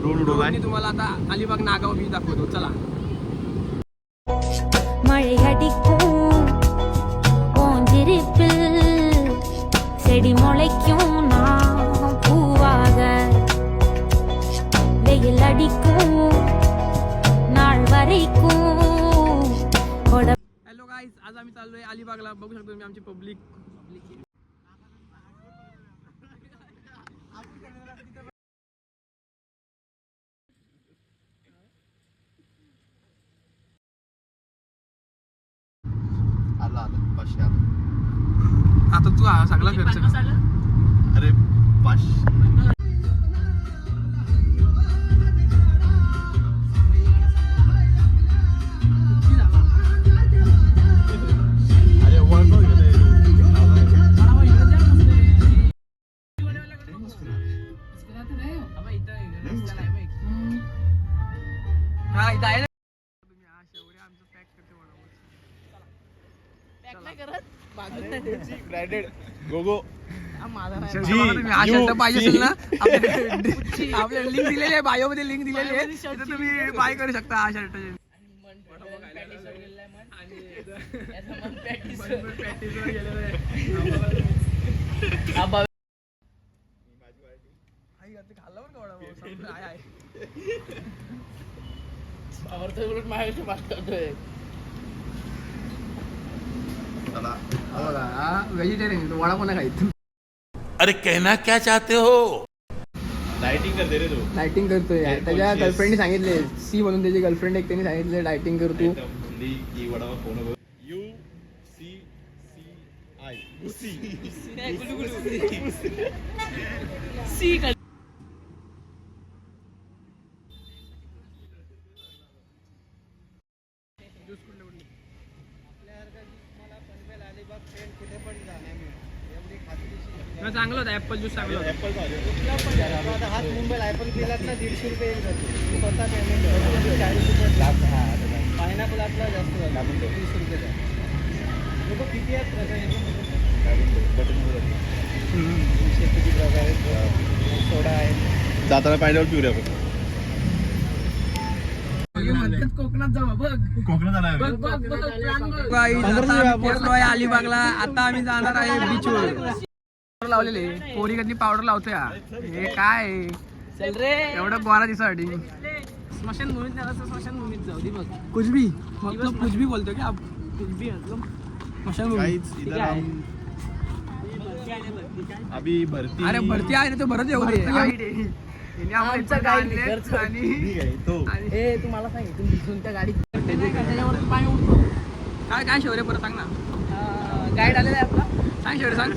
मी तुम्हाला आता अलिबाग नागाव बीच दाखवतो, चला. മഴയടിക്കും ഓഞ്ചിരിപ്പിൽ ചെടി മുളയ്ക്കും നാം പൂവാക വെയിലടിക്കും നാൾ വരയ്ക്കും. हॅलो गाईज, आज आम्ही चाललोय अलिबागला. बघू शकतो तुम्ही आमची पब्लिक. आता तू सगळा खर्च अरे 500. हा इथं आहे ना. तुम्ही हा शेवऱ्या आमचं पॅक करते ब्रँडेड गोगो. तुम्ही हा शर्ट पाहिजे असेल ना, आपल्या लिंक दिलेली आहे, बायो मध्ये लिंक दिलेली आहे, तिथे तुम्ही बाय करू शकता हा शर्ट. वेजिटेरियन वडा कोणा खायचं. अरे कहना क्या चाहते हो? लाइटिंग करते रे तू. लाइटिंग करतोय. त्याच्या गर्लफ्रेंडने सांगितले, सी म्हणून त्याची गर्लफ्रेंड एक, त्यांनी सांगितले लाइटिंग कर तू. चांगलं होतं ऍपल ज्यूस, चांगलं होतं. हाच मुंबईला ऍपल पिलात ना 150 रुपये स्वतः पेमेंट 40 रुपये. पायनॅपल आपला जास्त झाला 30 रुपये. लोक किती आहेत किती प्रकार आहेत. सोडा आहे. जाताना पाहिल्यावर पिऊया आपण. कोकणात जाऊ बघ. कोकणात आला अलिबागला. आता आम्ही जाणार आहे बीचवर. लावलेले पोरी कधी पावडर लावतोय. हे काय एवढं गोरा दिसासाठी. स्मशान भूमीत नाही, स्मशान भूमीत जाऊ दे बघ. कुछ भी मतलब कुछ भी बोलतो की आप कुछ भी मतलब स्मशान भूमी. अभी भरती. अरे भरती आहे ना, तो भरत येऊ दे. तुम्हाला सांगितलं दिसून त्या गाडीत पाय उठतो. काय काय शौर्य परत सांग ना. गाईड आलेला आहे आपला. सांग शौर्य सांग.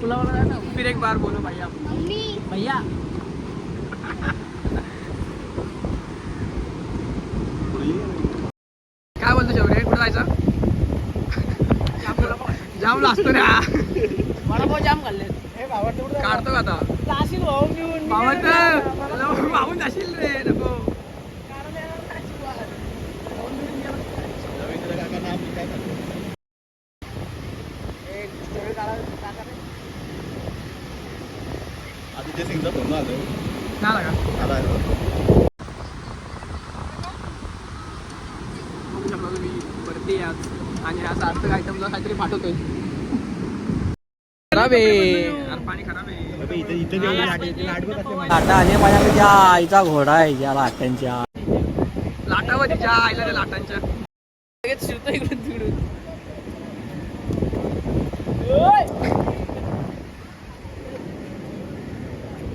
तुला मला ना फिर एक बार बोलो भैया. भैया काय बोलतो शौर्य, कुठं जायचं. जाम लागतो रे. वडापाव जाम खाल्ले. काढतो का आता. जाशील भाऊ घेऊन वाहून जाशील रे. नको आदित्य सिंगचा फोन आलो. ना का आला बघू शकता तुम्ही वरती आज. आणि हा सार्थक आयटमला काहीतरी पाठवतोय. खराब आहे पाणी, खराब आहे. लाटा आले माझ्याकडे. आईचा घोडा आहे या लाटांच्या. लाटावर तिच्या आईला त्या लाटांच्या. शिरतो इकडून तिकडून.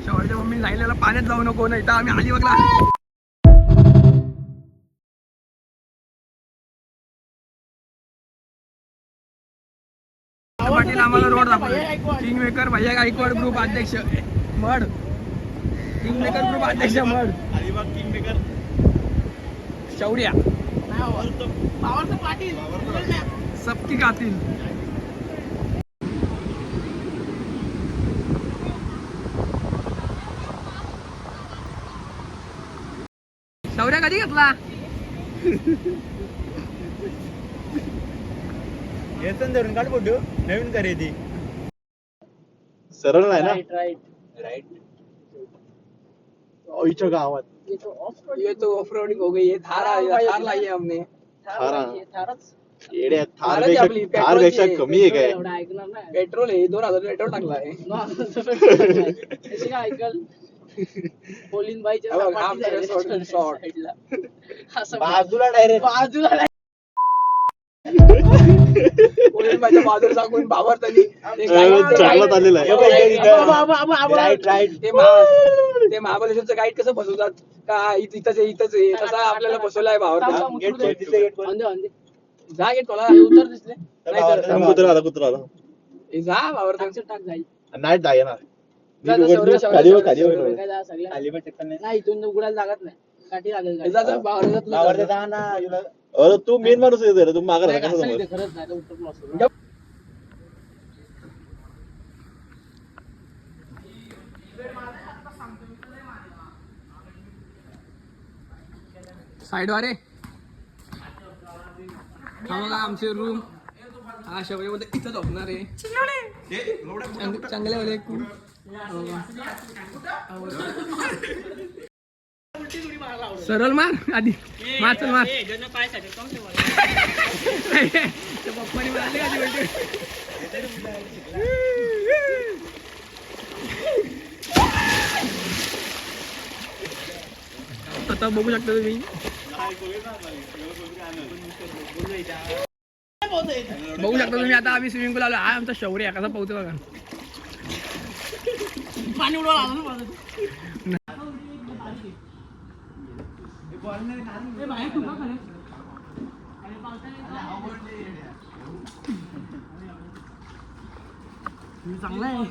शेवटच्या मम्मी सांगितलेलं पाण्यात जाऊ नको, नाही तर आम्ही अलिबागला. पाटील आम्हाला रोड दाखवतोय. किंगमेकर भैया गायकवाड ग्रुप अध्यक्ष मड. किंगमेकर ग्रुप अध्यक्ष मड. अलिबाग किंगमेकर शौर्या पाटील सबकी कातील. शौर्या कधी घेतला. येतं धरून काढ फोटो. नवीन खरेदी. सरळ नाही ना. राईट आईच्या गावात ये तो ऑफ रोडिंग हो गई है. थार लाई है हमने. येड्या, थारच आहे आपली, थारपेक्षा पेट्रोलची आहे. कमी आहे काय? पेट्रोल आहे 2000 पेट्रोल टाकलाय. बाजूला डायरेक्ट बाजूला माझ्या बाजूला सांगून भावरतानी चांगलाच आलेला आहे. ते महाबळेश्वरचं गाईड कसं फसवतात का इथंच आहे तसं आपल्याला फसवलाय भावरता. जा गेट कोला उतर दिसले कुत्रा आला जा भावरता नाही जाय ना. नाही इथून उघडायला लागत नाही काठी लागेल अरे तू मेन माणूस आहे तू मागा राहा कसं समज. खरंच नाही उतरलो असतो. साईड वारे हा बघा आमचे रूम. हा शबरीमध्ये इथं झोपणार आहे. चांगले वाले सरळ मार आधी मार चल मार. पप्पानी मारले आधी उलटी. आता बघू शकता तुम्ही आता आम्ही स्विमिंग पूल आलो. हा आमचा शौर्य आहे कसा पोहतो बघा. पाणी उडवलं चांगला आहे.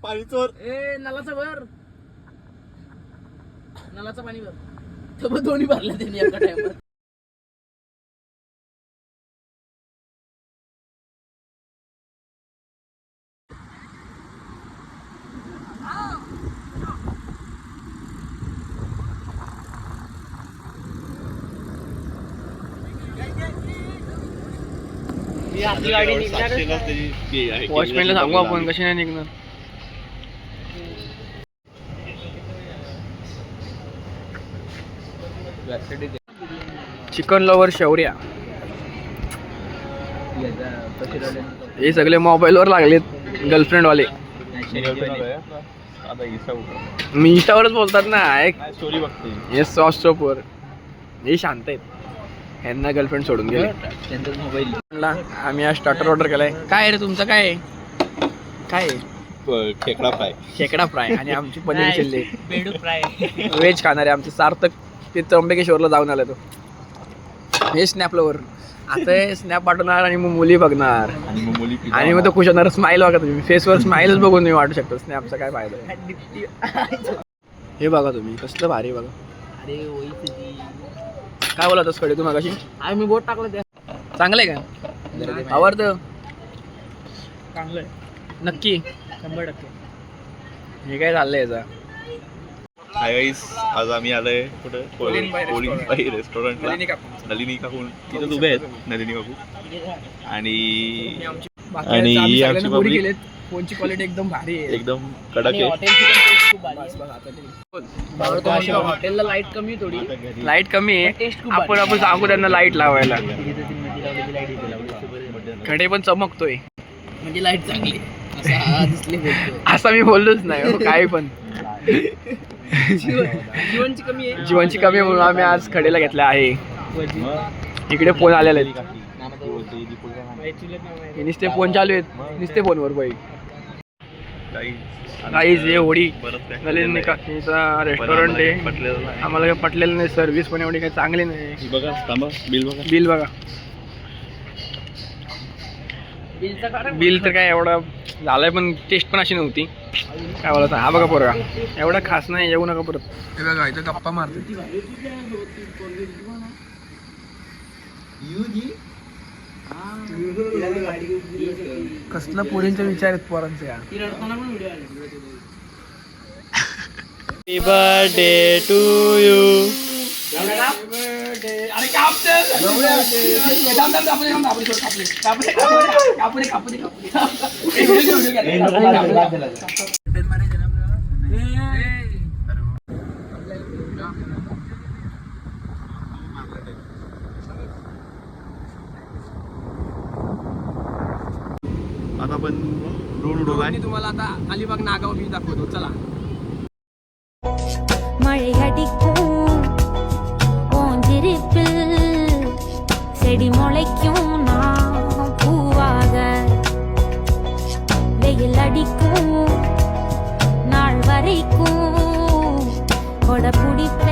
पाणी चोर. ए नलाचं भर. नलाचं पाणी भर. तर दोन्ही भरले त्यांनी एका टाइमवर. आपली गाडी निघणार वॉचमॅनला सांगू आपण कशी नाही निघणार. चिकन लवर शौर्या हे सगळे मोबाईल वर लागलेत गर्लफ्रेंड वाले. मी इंस्टावरच बोलतात ना. एक स्टोरी बघते हे सॉफ्ट स्टॉप वर हे शांत आहेत. यांना गर्लफ्रेंड सोडून गेले. आम्ही आज स्टार्टर ऑर्डर केलाय. काय रे तुमचं काय आहे? काय आहे? खेकडा फ्राय. खेकडा फ्राय आणि आमची पनीर चिल्ली बेडू फ्राय व्हेज खाणारे आमचे सार्थक ते त्र्यंबकेश्वरला जाऊन आला तो. हे स्नॅप लवर आता स्नॅप पाठवणार आणि मग मुली बघणार आणि मग तो खुश होणार. स्माईल बघा तुम्ही फेसवर स्माईलच बघून तुम्ही वाटू शकतो स्नॅपचा काय फायदा आहे. हे बघा तुम्ही कसलं भारी बघा. अरे काय बोला तस कडे तू मागाशी आम्ही बोट टाकलं त्या चांगलं आहे का? आवडतं चांगलं आहे नक्की 100%. हे काय चाललंय याचा. हाय गाईस, आज आम्ही आलोय कुठं कोलिनबाई रेस्टॉरंटला. नलिनी काकू तिथेच उभे आहेत. नलिनी काकू आणि आमची गोरी केलेत. फोनची क्वालिटी एकदम भारी आहे. एकदम कडक आहे. हॉटेलला लाईट कमी थोडी लाईट कमी आहे. आपण सांगू त्यांना लाईट लावायला. खडे पण चमकतोय म्हणजे लाईट चांगली असं मी बोललोच नाही. काही पण जीवनची कमी आहे. जीवनची कमी आहे म्हणून आम्ही आज खडेला घेतले आहे. इकडे फोन आलेले आहेत. नुसते फोन चालू आहेत. नुसते फोनवर बाई काहीच. हे होडी नलिनी काकीचा रेस्टॉरंट आहे. आम्हाला काही पटलेलं नाही. सर्व्हिस पण एवढी काही चांगली नाही. बघा बिल बघा. बिल तर काय एवढा झालंय पण टेस्ट पण अशी नव्हती. काय बोलायचं. हा बघा पोरगा एवढा खास नाही. येऊ नका परत. हे बघा इथं गप्पा मारते. कसला पोरींचा विचार आहेत पोरांचे यार. Happy birthday to you. अरे कापते आता आपण ड्रोन उडवलाय. तुम्हाला आता अलिबाग नागाव बीच दाखवतो चला. மழையடிக்கும் ஓஞ்சிருப்பில் செடி முளைக்கும் நான் பூவாக வெயில் அடிக்கும் நாள் வரைக்கும் கொடை பிடிப்ப